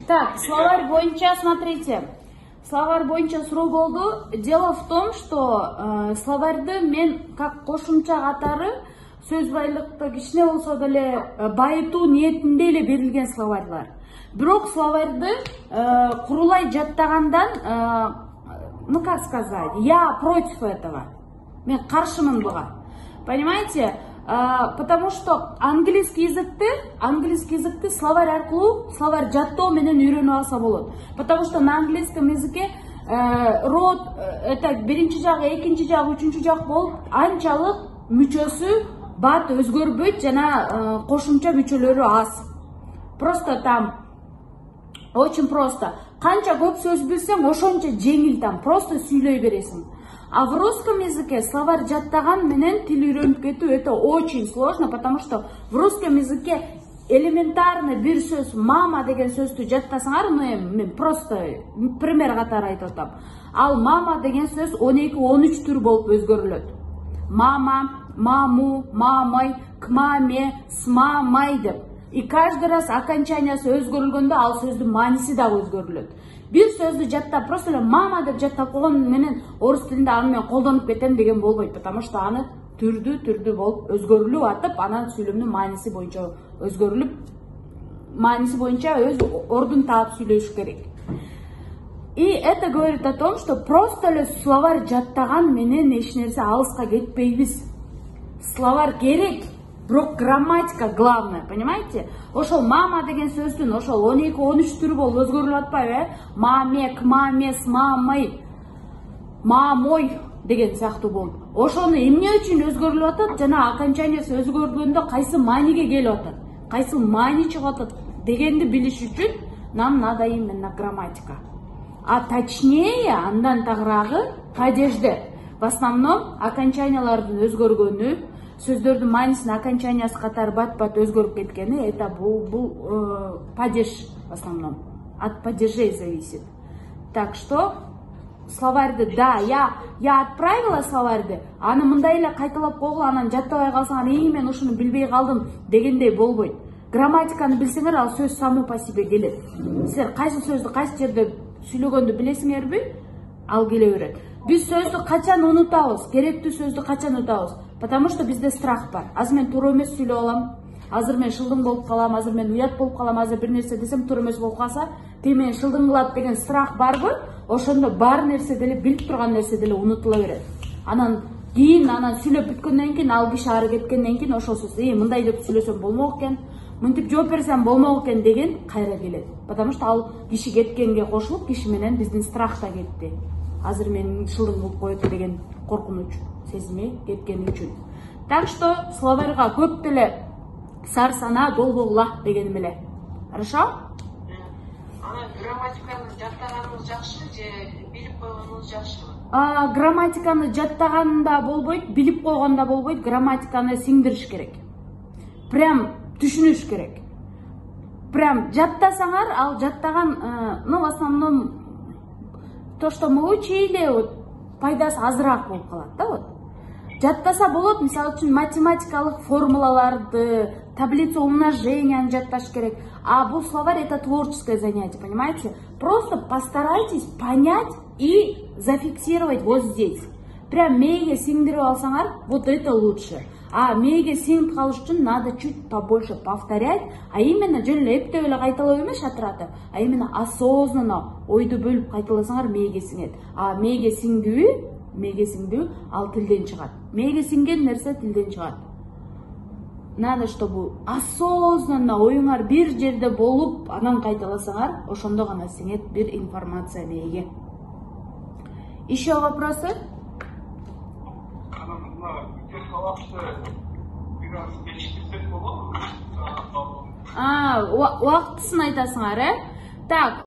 Так, словарь боюнча, смотрите. Словарь боюнча суроо болду. Дело в том, что словарьды мен как кошумча катары сөз байлыкты кичине болсо деле байытуу ниетинде эле берилген словарьлар. Бирок словарьды курулай жаттагандан, ну как сказать, я против этого. Мен каршымын буга. Понимаете? Потому что английский языкты словарь аркылуу, словарь жаттоо менен үйрөнүп алса болот. Потому что на английском языке род, это биринчи жак, экинчи жак, үчүнчү жак болуп, анчалык мүчөсү бат өзгөрбөйт жана кошумча мүчөлөрү аз. Просто там очень просто. Канча көп сөз билсең, ошончо жеңил там, просто сүйлөй бересиң. А в русском языке словарь жаттаган менен тил үйрөнүп кетүү это очень сложно, потому что в русском языке элементарный бир сөз мама деген сөздү жаттасаңар, мен просто пример катары айтып атам. Ал мама деген сөз 12-13 түр болуп өзгөрүлөт. Мама, маму, мамай, к маме, с мамай деп. И каждый раз окончаниясы өзгөрүлгөндө ал сөздүн мааниси да өзгөрүлөт. Бир сөздү жаттап, просто эле мама деп жаттап койгон менен орус тилинде аны мен колдонуп кетем деген болбойт, потому что аны түрдүү болуп өзгөрүлүп атып, анан сүйлөмдүн мааниси боюнча өзгөрүлүп, мааниси боюнча өз ордун таап сүйлөш керек. И это говорит о том, что просто эле словарь жаттаган менен эч нерсе алыска кетпейбиз. Словарь керек, бирок грамматика главное, понимаете? Ошол мама деген сөздүн ошол 12-13 түрү болуп өзгөрүлүп атпайбы? Маме, к маме, с мамой, мамой деген сыяктуу болуп. Ошону эмне үчүн өзгөрүлүп атат жана окончаниясы өзгөргөндө кайсы мааниге келип атат, кайсы маани чыгып атат дегенди билиш үчүн нам надо именно грамматика. А точнее, андан тагыраагы падежде. В основном окончаниялардын өзгөргөнү, сөздөрдүн маанисинин окончаниясы катары бат-бат өзгөрүп кеткени, это бул падеж в основном. От падежей зависит. Так что словарьды, да, я отправила словарьды, аны мындай эле кайталап койгула, анан жаттабай калсаңар, мен ушуну билбей калдым дегендей болбойт. Грамматиканы билсеңер, ал сөз само по себе келет. Силер кайсы сөздү кайсы жерде сүйлөгөндү билесиңерби, ал келе берет. Биз сөздү качан унутабыз, керектүү сөздү качан унутабыз? Потому что bizde страх бар. Азыр мен туура эмес сүйлөп алам, азыр мен шылдың болуп калам, азыр мен уят болуп калам, азыр бир нерсе десем туура эмес болуп калса, мен шылдың кылат деген страх барбы? Ошондо бар нерсе деле, билип турган нерсе деле унутула берет. Анан сүйлөп бүткөндөн кийин, ал киши ары кеткенден кийин ошол сөз, мындай деп сүйлөсөм болмок экен, мынтип жооп берсем болмок экен деген кайра келет. Потому что ал киши кеткенге кошулуп, киши менен биздин страх да кетти. Азыр мен шылдың болуп коет деген коркунуч сезими кеткени үчүн. Так что словарьга көп деле сар сана болбогула дегеним эле. Хорошо? Ана грамматиканы жаттаганыңыз жакшы же билип койгонуңуз жакшыбы? Грамматиканы жаттаганда болбойт, билип койгондо болбойт, грамматиканы сиңдириш керек. Прям түшүнүш керек. Прям жаттасаңар, ал жаттаган, в основном то, что мы учили, вот пайдасы азыраак болуп калат да, вот. Жаттаса болот, мисалы үчүн математикалык формулаларды, таблицу умноженияны жатташ керек. А бул словарь это творческое занятие, понимаете? Просто постарайтесь понять и зафиксировать вот здесь. Прям мээге сиңдирип алсаңар, вот это лучше. А мээге сиңип калыш үчүн надо чуть побольше повторять, а именно жөн эле эптеп эле кайталап эмес шатыраты, а именно осознанно ойду бөлүп кайталасаңар мээге сиңет. А мээге сиңдүү ал тилден чыгат. Мээге сиңген нерсе тилден чыгат. Надо, чтобы осознанно оюңар бир жерде болуп, анан кайталасаңар, ошондо гана сиңет бир информация мээге. Еще вопросы? Убактысын айтасыңар, Так.